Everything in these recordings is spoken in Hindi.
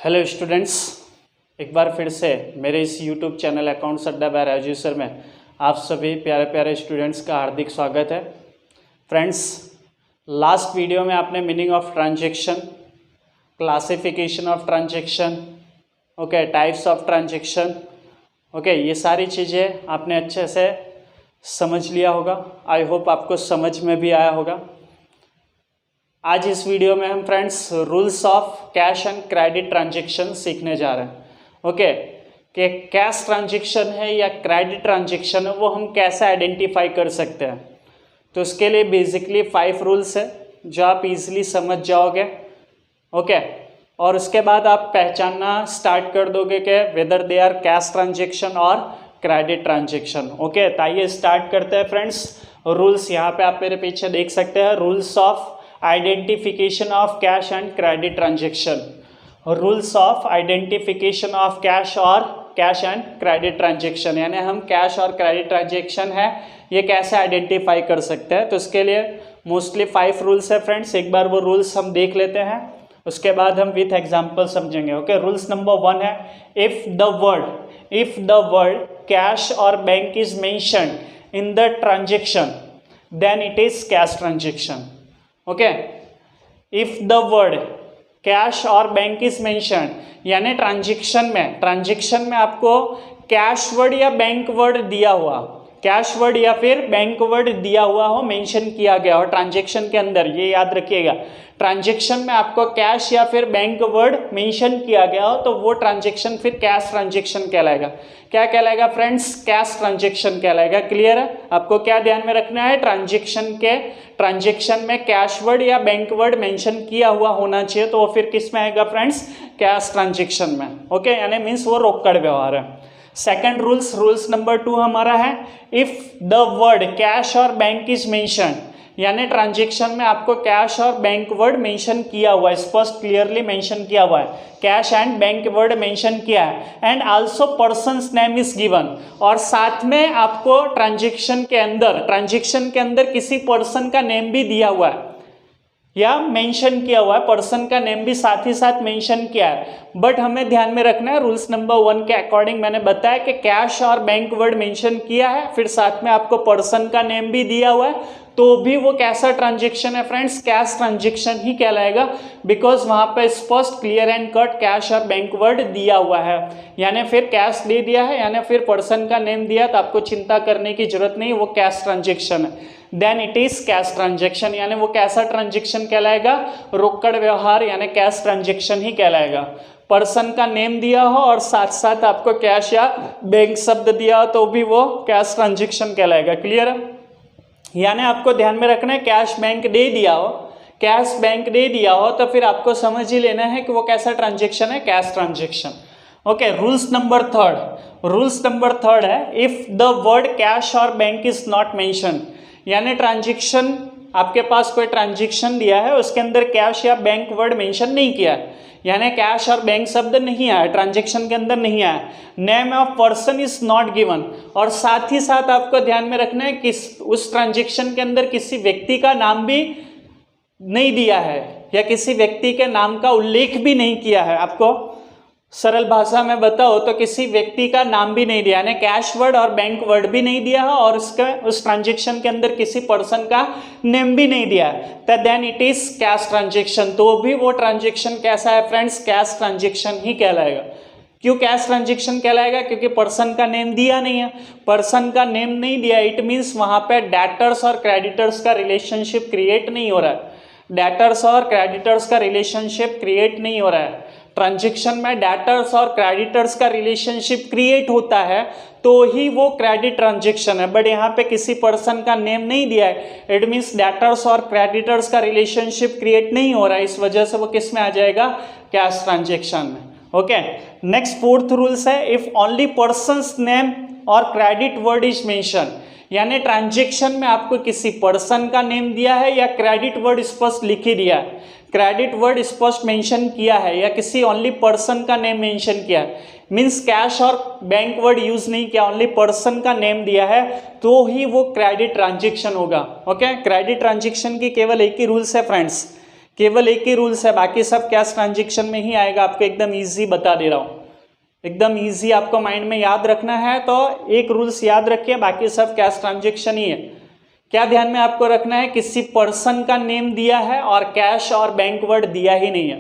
हेलो स्टूडेंट्स, एक बार फिर से मेरे इस यूट्यूब चैनल अकाउंट्स अड्डा बाय राजू सर में आप सभी प्यारे प्यारे स्टूडेंट्स का हार्दिक स्वागत है। फ्रेंड्स, लास्ट वीडियो में आपने meaning of transaction, classification of transaction, types of transaction, ये सारी चीज़ें आपने अच्छे से समझ लिया होगा। आई होप आपको समझ में भी आया होगा। आज इस वीडियो में हम friends rules of cash and credit transaction सीखने जा रहे हैं। कि कैश ट्रांजैक्शन है या क्रेडिट ट्रांजैक्शन है वो हम कैसे आइडेंटिफाई कर सकते हैं। तो इसके लिए बेसिकली 5 रूल्स है जो आप इजीली समझ जाओगे। और उसके बाद आप पहचानना स्टार्ट कर दोगे कि whether they are cash transaction और क्रेडिट ट्रांजैक्शन। तो आइए स्टार्ट करते हैं फ्रेंड्स। रूल्स यहाँ पे आप मेरे पीछे देख सकते हैं। Rules of identification of cash and credit transaction. Rules of identification of cash और कैश एंड क्रेडिट ट्रांजैक्शन, यानी हम कैश और क्रेडिट ट्रांजैक्शन है ये कैसे आइडेंटिफाई कर सकते हैं। तो इसके लिए मोस्टली 5 रूल्स है फ्रेंड्स। एक बार वो रूल्स हम देख लेते हैं, उसके बाद हम विथ एग्जांपल समझेंगे। रूल्स नंबर 1 है, इफ द वर्ड कैश और bank is mentioned in the transaction then it is cash transaction. If the word cash और बैंक इज मेंशन, यानी ट्रांजैक्शन में आपको कैश वर्ड या बैंक वर्ड दिया हुआ, कैश वर्ड या फिर बैंक वर्ड दिया हुआ हो, मेंशन किया गया हो ट्रांजैक्शन के अंदर। ये याद रखिएगा, ट्रांजैक्शन में आपको कैश या फिर बैंक वर्ड मेंशन किया गया हो तो वो ट्रांजैक्शन फिर कैश ट्रांजैक्शन कहलाएगा। क्या कहलाएगा फ्रेंड्स? कैश ट्रांजैक्शन कहलाएगा। क्लियर है? आपको क्या ध्यान में रखना है? ट्रांजैक्शन में कैश वर्ड या बैंक वर्ड मेंशन किया हुआ होना चाहिए, तो वो फिर किस में आएगा फ्रेंड्स? कैश ट्रांजैक्शन में। यानी मीन्स वो रोकड़ व्यवहार है। सेकंड रूल्स नंबर 2 हमारा है, इफ द वर्ड कैश और बैंक इज मेंशन, यानी ट्रांजैक्शन में आपको कैश और बैंक वर्ड मेंशन किया हुआ है, स्पष्ट क्लियरली मेंशन किया हुआ है, cash and bank word mention किया है, and also person's name is given, और साथ में आपको ट्रांजैक्शन के अंदर किसी पर्सन का नेम भी दिया हुआ है या मेंशन किया हुआ है, पर्सन का नेम भी साथ ही साथ मेंशन किया है। बट हमें ध्यान में रखना है, रूल्स नंबर 1 के अकॉर्डिंग मैंने बताया कि कैश और बैंक वर्ड मेंशन किया है, फिर साथ में आपको पर्सन का नेम भी दिया हुआ है, तो भी वो कैसा ट्रांजैक्शन है फ्रेंड्स? कैश ट्रांजैक्शन ही कहलाएगा, बिकॉज वहां पे स्पष्ट क्लियर एंड कट कैश और बैंक वर्ड दिया हुआ है। यानी फिर कैश दे दिया है, यानी फिर पर्सन का नेम दिया, तो आपको चिंता करने की जरूरत नहीं, वो कैश ट्रांजैक्शन है। Then it is cash transaction, यानी वो कैसा ट्रांजैक्शन कहलाएगा? रोकड़ व्यवहार, यानी कैश ट्रांजैक्शन ही कहलाएगा। पर्सन का नेम दिया हो और साथ साथ आपको कैश या बैंक शब्द दिया हो तो भी वो कैश ट्रांजैक्शन कहलाएगा। क्लियर है? यानी आपको ध्यान में रखना है, कैश बैंक दे दिया हो तो फिर आपको समझ ही लेना है कि वो कैसा ट्रांजैक्शन है? Cash transaction. Rules number third है, इफ द वर्ड कैश और बैंक इज नॉट मेंशन, यानी ट्रांजैक्शन, आपके पास कोई ट्रांजैक्शन दिया है, उसके अंदर कैश या बैंक वर्ड मेंशन नहीं किया है, यानी कैश और बैंक शब्द नहीं आया, ट्रांजैक्शन के अंदर नहीं आया, name of person is not given, और साथ ही साथ आपको ध्यान में रखना है कि उस ट्रांजैक्शन के अंदर किसी व्यक्ति का नाम भी नहीं दिया है या किसी व्यक्ति के नाम का उल्लेख भी नहीं किया है। आपको सरल भाषा में बताओ तो किसी व्यक्ति का नाम भी नहीं दिया, यानी कैश वर्ड और बैंक वर्ड भी नहीं दिया है, और उस ट्रांजैक्शन के अंदर किसी पर्सन का नेम भी नहीं दिया है, तो then it is cash transaction. तो भी वो ट्रांजैक्शन कैसा है फ्रेंड्स? कैश ट्रांजैक्शन ही कहलाएगा। क्यों कैश ट्रांजैक्शन कहलाएगा? क्योंकि पर्सन का नेम दिया नहीं है। पर्सन का नेम नहीं दिया, इट मीन्स वहां पे डेटर्स और क्रेडिटर्स का रिलेशनशिप क्रिएट नहीं हो रहा है। डेटर्स और क्रेडिटर्स का रिलेशनशिप क्रिएट नहीं हो रहा है। ट्रांजैक्शन में डेटर्स और क्रेडिटर्स का रिलेशनशिप क्रिएट होता है तो ही वो क्रेडिट ट्रांजैक्शन है, बट यहाँ पे किसी पर्सन का नेम नहीं दिया है, इट मीन्स डेटर्स और क्रेडिटर्स का रिलेशनशिप क्रिएट नहीं हो रहा है, इस वजह से वो किस में आ जाएगा? कैश ट्रांजैक्शन में। नेक्स्ट 4th रूल्स है, इफ ओनली पर्सन्स नेम और क्रेडिट वर्ड इज मेंशन, यानी ट्रांजैक्शन में आपको किसी पर्सन का नेम दिया है या क्रेडिट वर्ड स्पष्ट लिख ही दिया है, क्रेडिट वर्ड स्पष्ट मेंशन किया है या किसी ओनली पर्सन का नेम मेंशन किया है, मीन्स कैश और बैंक वर्ड यूज नहीं किया, ओनली पर्सन का नेम दिया है, तो ही वो क्रेडिट ट्रांजैक्शन होगा। क्रेडिट ट्रांजैक्शन की केवल एक ही रूल्स है फ्रेंड्स, केवल एक ही रूल्स है, बाकी सब कैश ट्रांजेक्शन में ही आएगा। आपको एकदम ईजी बता दे रहा हूँ, एकदम ईजी आपको माइंड में याद रखना है। तो एक रूल्स याद रखिए, बाकी सब कैश ट्रांजेक्शन ही है। क्या ध्यान में आपको रखना है, किसी पर्सन का नेम दिया है और कैश और बैंक वर्ड दिया ही नहीं है।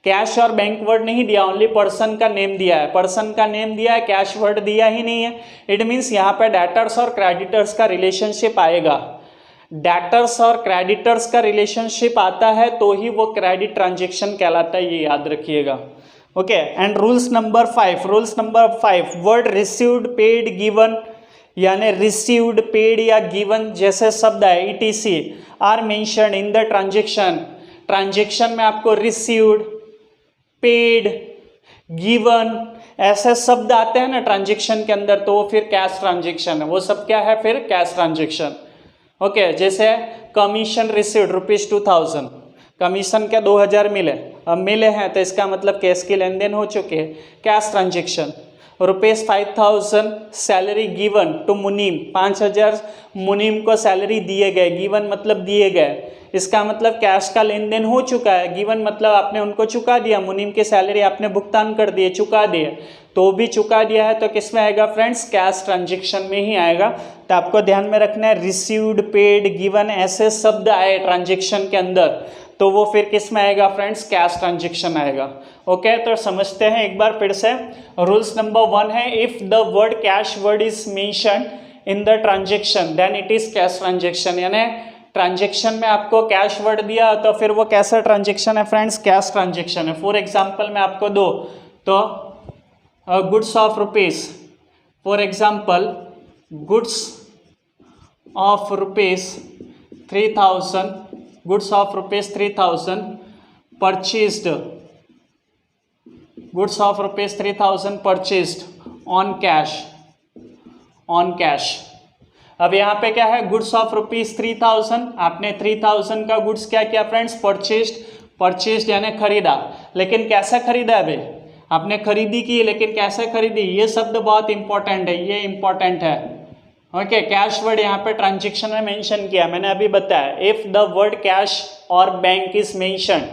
कैश और बैंक वर्ड नहीं दिया, ओनली पर्सन का नेम दिया है। पर्सन का नेम दिया है, कैश वर्ड दिया ही नहीं है। इट मीन्स यहाँ पे डेटर्स और क्रेडिटर्स का रिलेशनशिप आएगा। डेटर्स और क्रेडिटर्स का रिलेशनशिप आता है तो ही वो क्रेडिट ट्रांजेक्शन कहलाता है, ये याद रखिएगा। Okay, and rules number 5, word received, paid, given, यानी रिसीव्ड, पेड या गिवन जैसे शब्द है ETC are mentioned in the transaction में आपको रिसीव्ड, पेड, गिवन ऐसे शब्द आते हैं ना ट्रांजेक्शन के अंदर, तो वो फिर कैश ट्रांजेक्शन है। वो सब क्या है फिर कैश ट्रांजेक्शन। ओके, जैसे कमीशन रिसीव्ड ₹2000, कमीशन क्या 2000 मिले, अब मिले हैं तो इसका मतलब कैश की लेन देन हो चुके हैं, cash transaction. ₹5000 salary given to मुनीम, 5000 मुनीम को सैलरी दिए गए, गिवन मतलब दिए गए, इसका मतलब कैश का लेन देन हो चुका है। गिवन मतलब आपने उनको चुका दिया, मुनीम की सैलरी आपने भुगतान कर दिए, चुका दिए, तो भी चुका दिया है तो किस में आएगा फ्रेंड्स, कैश ट्रांजेक्शन में ही आएगा। तो आपको ध्यान में रखना है, रिसीव्ड, पेड, गिवन ऐसे शब्द आए ट्रांजेक्शन के अंदर तो वो फिर किस में आएगा फ्रेंड्स, कैश ट्रांजेक्शन आएगा। ओके, तो समझते हैं एक बार फिर से। रूल्स नंबर 1 है, if the word cash word is mentioned in the transaction then it is cash transaction. यानी ट्रांजेक्शन में आपको कैश वर्ड दिया तो फिर वो कैसा ट्रांजेक्शन है फ्रेंड्स, कैश ट्रांजेक्शन है। फॉर एग्जाम्पल मैं आपको दो तो goods of rupees, for example goods of rupees 3000, goods of rupees 3000 purchased, goods of rupees 3000 purchased on cash, on cash. अब यहाँ पे क्या है, गुड्स ऑफ रुपीज 3000, आपने 3000 का गुड्स क्या किया फ्रेंड्स, परचेज्ड यानी खरीदा। लेकिन कैसे खरीदा है भाई, आपने खरीदी की लेकिन कैसे खरीदी, ये शब्द बहुत इंपॉर्टेंट है, ये इंपॉर्टेंट है। ओके, कैश वर्ड यहाँ पे ट्रांजेक्शन में मेंशन किया, मैंने अभी बताया। इफ द वर्ड कैश और bank is mentioned,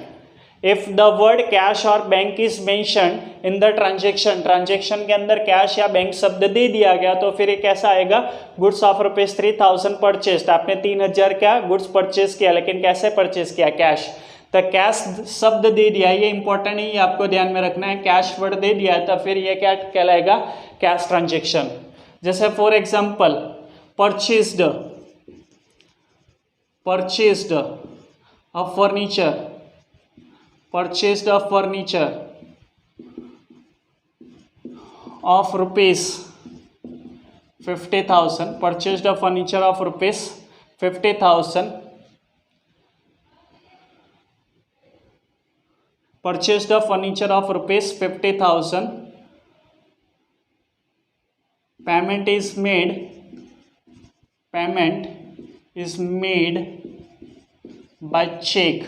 if the word cash और bank is mentioned in the transaction, transaction के अंदर कैश या बैंक शब्द दे दिया गया तो फिर ये कैसा आएगा, गुड्स ऑफ रुपीज 3000 परचेस्ड, आपने 3000 क्या गुड्स परचेज किया, लेकिन कैसे परचेज किया, कैश। तो कैश शब्द दे दिया, ये इंपॉर्टेंट है, ये आपको ध्यान में रखना है। कैश वर्ड दे दिया है तो फिर ये क्या कहलाएगा, कैश ट्रांजेक्शन। जैसे for example purchased, purchased a furniture, purchased a furniture of rupees 50,000, purchased a furniture of rupees 50,000, purchased a furniture of rupees 50,000, payment is made by check।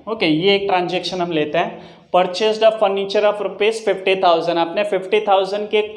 Okay, ये एक ट्रांजेक्शन हम लेते हैं। Purchased a furniture of rupees 50,000, आपने 50,000 के एक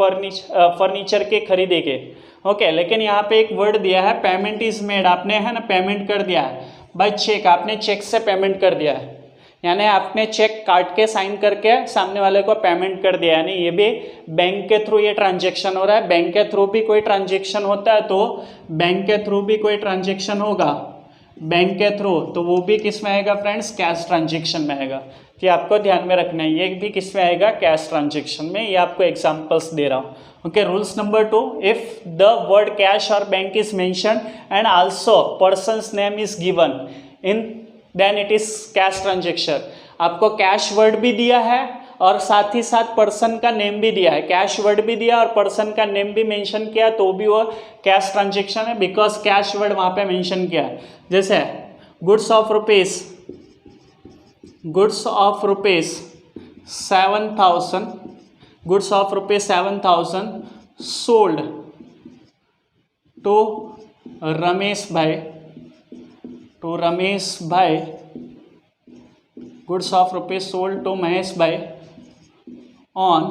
फर्नीचर के खरीदे के। ओके, लेकिन यहाँ पे एक वर्ड दिया है पेमेंट इज मेड, आपने है ना पेमेंट कर दिया है बाय चेक, आपने चेक से पेमेंट कर दिया है, यानी आपने चेक काट के साइन करके सामने वाले को पेमेंट कर दिया। यानी ये भी बैंक के थ्रू ये ट्रांजेक्शन हो रहा है। बैंक के थ्रू भी कोई ट्रांजेक्शन होता है तो बैंक के थ्रू भी कोई ट्रांजेक्शन होगा, बैंक के थ्रू, तो वो भी किस में आएगा फ्रेंड्स, कैश ट्रांजेक्शन में आएगा। ये आपको ध्यान में रखना है, ये भी किस में आएगा, कैश ट्रांजेक्शन में। ये आपको एग्जांपल्स दे रहा हूँ। Okay, rules number 2, if the word cash और bank is mentioned and also person's name is given in then it is cash transaction. आपको कैश वर्ड भी दिया है और साथ ही साथ पर्सन का नेम भी दिया है, कैश वर्ड भी दिया और पर्सन का नेम भी मेंशन किया तो भी वो कैश ट्रांजेक्शन है, बिकॉज कैश वर्ड वहाँ पे मेंशन किया है। जैसे goods of rupees 7,000, goods of rupees 7,000 sold to Ramesh bhai, goods of rupees sold to Mahesh bhai on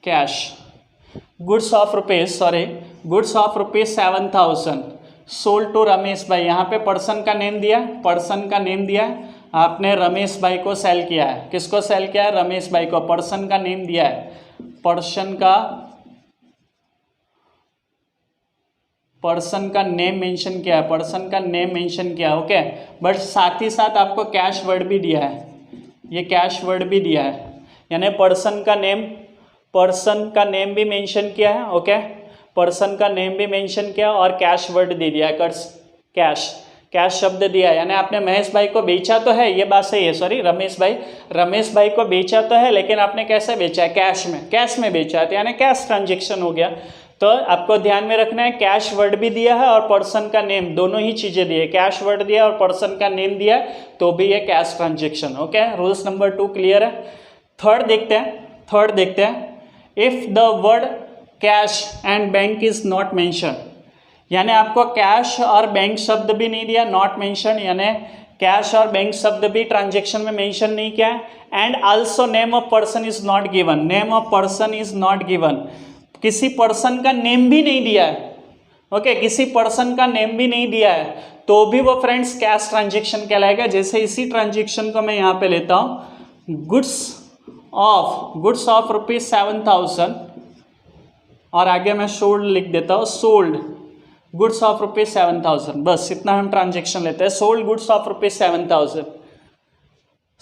cash. Goods of rupees 7,000 sold to Ramesh bhai, यहाँ पे पर्सन का नेम दिया, पर्सन का नेम दिया, आपने रमेश भाई को सेल किया है। किसको सेल किया है? रमेश भाई को। पर्सन का नेम दिया है, पर्सन का नेम मेंशन किया है, पर्सन का नेम मेंशन किया है। ओके, बट साथ ही साथ आपको कैश वर्ड भी दिया है, ये कैश वर्ड भी दिया है, यानी पर्सन का नेम भी मेंशन किया है। ओके, पर्सन का नेम भी मेंशन किया और कैश वर्ड दे दिया है, कैश शब्द दिया है। यानी आपने महेश भाई को बेचा तो है, ये बात सही है, सॉरी रमेश भाई को बेचा तो है, लेकिन आपने कैसे बेचा है? कैश में बेचा है, तो यानी कैश ट्रांजेक्शन हो गया। तो आपको ध्यान में रखना है, कैश वर्ड भी दिया है और पर्सन का नेम, दोनों ही चीज़ें दी है, कैश वर्ड दिया और पर्सन का नेम दिया, तो भी ये cash transaction. Okay, rules number 2 clear है। थर्ड देखते हैं, if the word cash and bank is not mention, यानी आपको कैश और बैंक शब्द भी नहीं दिया, नॉट मेंशन, यानी कैश और बैंक शब्द भी ट्रांजेक्शन में मेंशन नहीं किया है। And also name of person is not given, name of person is not given, किसी पर्सन का नेम भी नहीं दिया है। ओके, किसी पर्सन का नेम भी नहीं दिया है, तो भी वो फ्रेंड्स कैश ट्रांजेक्शन कहलाएगा। जैसे इसी ट्रांजेक्शन को मैं यहाँ पे लेता हूँ, गुड्स ऑफ ₹7,000 और आगे मैं सोल्ड लिख देता हूँ, सोल्ड गुड्स ऑफ ₹7,000, बस इतना हम ट्रांजेक्शन लेते हैं। Sold goods of ₹7,000,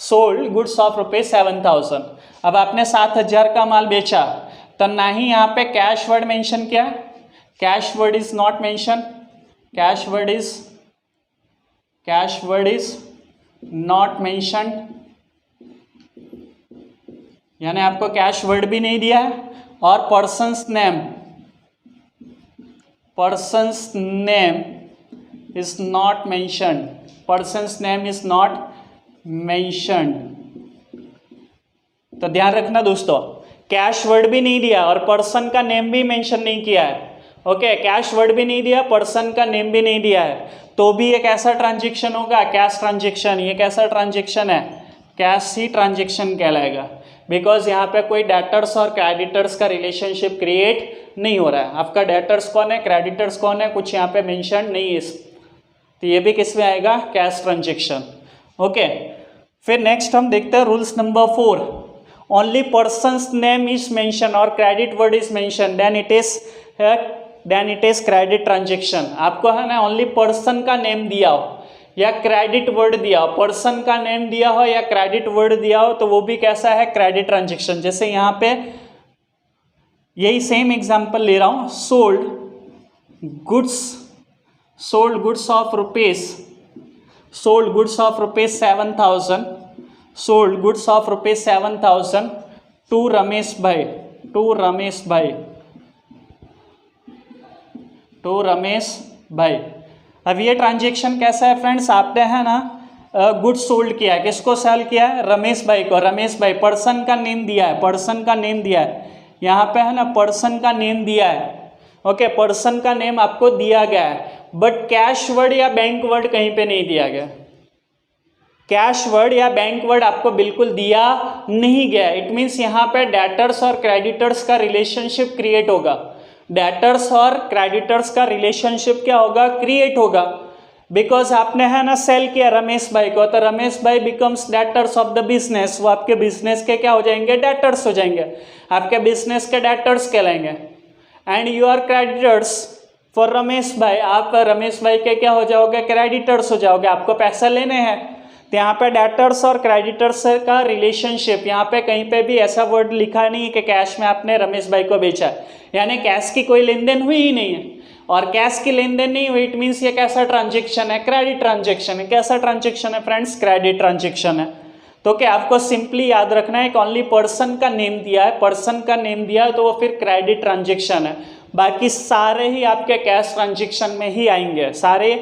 sold goods of ₹7,000। अब आपने 7,000 का माल बेचा, तो ना ही यहाँ पे कैश वर्ड मेंशन किया, cash word is not mention, cash word is not mention, यानी आपको कैश वर्ड भी नहीं दिया है। और persons name is not mentioned, persons name is not mentioned. तो ध्यान रखना दोस्तों, कैश वर्ड भी नहीं दिया और पर्सन का नेम भी मेंशन नहीं किया है। ओके, कैश वर्ड भी नहीं दिया, पर्सन का नेम भी नहीं दिया है, तो भी ये कैसा ट्रांजेक्शन होगा? Cash transaction. ये कैसा ट्रांजेक्शन है? कैश ही ट्रांजेक्शन कहलाएगा, बिकॉज यहाँ पे कोई डेटर्स और क्रेडिटर्स का रिलेशनशिप क्रिएट नहीं हो रहा है। आपका डेटर्स कौन है, क्रेडिटर्स कौन है, कुछ यहाँ पे मेंशन नहीं है, तो ये भी किस में आएगा? Cash transaction. ओके, फिर नेक्स्ट हम देखते हैं rules number 4, only person's name is mention और credit word is mention, then it is credit transaction. आपको है ना ओनली पर्सन का नेम दिया हो या क्रेडिट वर्ड दिया हो, पर्सन का नेम दिया हो या क्रेडिट वर्ड दिया हो, तो वो भी कैसा है? Credit transaction. जैसे यहाँ पे यही सेम एग्जांपल ले रहा हूँ, sold goods of ₹7,000, sold goods of ₹7,000 to Ramesh bhai. अब ये ट्रांजेक्शन कैसा है फ्रेंड्स? आपने है ना गुड्स सोल्ड किया है, किसको सेल किया है? रमेश भाई को। रमेश भाई, पर्सन का नेम दिया है, यहाँ पे है ना पर्सन का नेम दिया है। ओके, पर्सन का नेम आपको दिया गया है, बट कैश वर्ड या बैंक वर्ड कहीं पे नहीं दिया गया। कैश वर्ड या बैंक वर्ड आपको बिल्कुल दिया नहीं गया। इट मीन्स यहाँ पे डेटर्स और क्रेडिटर्स का रिलेशनशिप क्रिएट होगा। डेटर्स और क्रेडिटर्स का रिलेशनशिप क्या होगा? क्रिएट होगा, बिकॉज आपने है ना सेल किया रमेश भाई को, तो रमेश भाई becomes debtors of the business. वो आपके बिजनेस के क्या हो जाएंगे? डेटर्स हो जाएंगे, आपके बिजनेस के डेटर्स कहलाएंगे। And you are creditors for Ramesh bhai, आप रमेश भाई के क्या हो जाओगे? क्रेडिटर्स हो जाओगे, आपको पैसा लेने हैं। तो यहाँ पे डेटर्स और क्रेडिटर्स का रिलेशनशिप, यहाँ पे कहीं पे भी ऐसा वर्ड लिखा नहीं है कि कैश में आपने रमेश भाई को बेचा, यानी कैश की कोई लेन देन हुई ही नहीं है। और कैश की लेन देन नहीं हुई, इट मीन्स ये कैसा ट्रांजेक्शन है? क्रेडिट ट्रांजेक्शन है। कैसा ट्रांजेक्शन है फ्रेंड्स? क्रेडिट ट्रांजेक्शन है। तो क्या आपको सिंपली याद रखना है कि ओनली पर्सन का नेम दिया है, तो वो फिर क्रेडिट ट्रांजेक्शन है। बाकी सारे ही आपके कैश ट्रांजेक्शन में ही आएंगे, सारे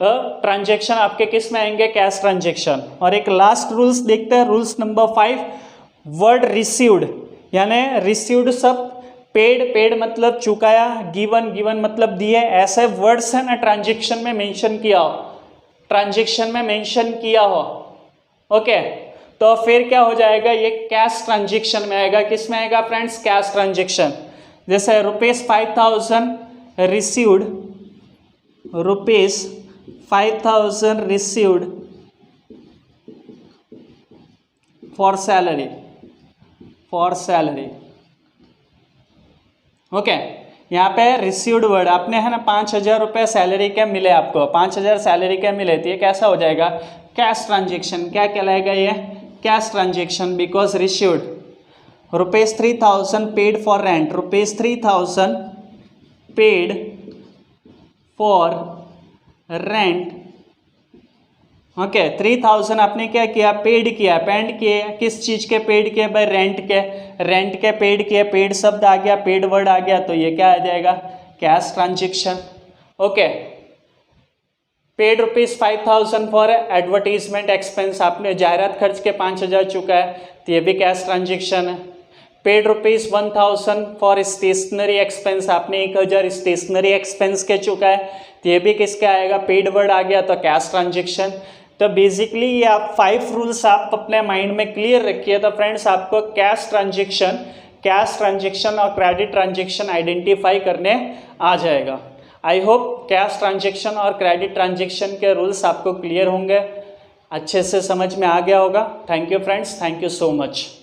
ट्रांजेक्शन आपके किस में आएंगे? Cash transaction. और एक लास्ट रूल्स देखते हैं, रूल्स नंबर 5, वर्ड रिसीव्ड, यानी रिसीव्ड सब, पेड मतलब चुकाया, गिवन मतलब दिए, ऐसे वर्ड्स है ना ट्रांजेक्शन में मेंशन किया हो, ओके, तो फिर क्या हो जाएगा? ये कैश ट्रांजेक्शन में आएगा। किस में आएगा फ्रेंड्स? Cash transaction. जैसे ₹5,000 received ₹5,000 received for salary okay. यहाँ पे रिसीव्ड वर्ड आपने है ना 5,000 रुपये सैलरी के मिले, आपको 5,000 सैलरी के मिले, तो ये कैसा हो जाएगा? Cash transaction. क्या कहलाएगा ये? Cash transaction. Because received ₹3,000 paid for rent, ₹3,000 paid for rent. Okay 3,000 आपने क्या किया? पेड किया। पेड किए किस चीज़ के? पेड किए भाई रेंट के। रेंट के पेड किए, पेड शब्द आ गया, पेड वर्ड आ गया, तो ये क्या आ जाएगा? Cash transaction. Okay. Paid ₹5,000 for advertisement expense, आपने जाहिरात खर्च के 5,000 चुका है, तो ये भी कैश ट्रांजेक्शन है। पेड ₹1,000 फॉर स्टेशनरी एक्सपेंस, आपने 1,000 स्टेशनरी एक्सपेंस के चुका है, तो ये भी किसका आएगा? पेड वर्ड आ गया, तो कैश ट्रांजेक्शन। तो बेसिकली ये आप 5 रूल्स आप अपने माइंड में क्लियर रखिए, तो फ्रेंड्स आपको कैश ट्रांजेक्शन और क्रेडिट ट्रांजेक्शन आइडेंटिफाई करने आ जाएगा। आई होप कैश ट्रांजेक्शन और क्रेडिट ट्रांजेक्शन के रूल्स आपको क्लियर होंगे, अच्छे से समझ में आ गया होगा। Thank you friends, thank you so much.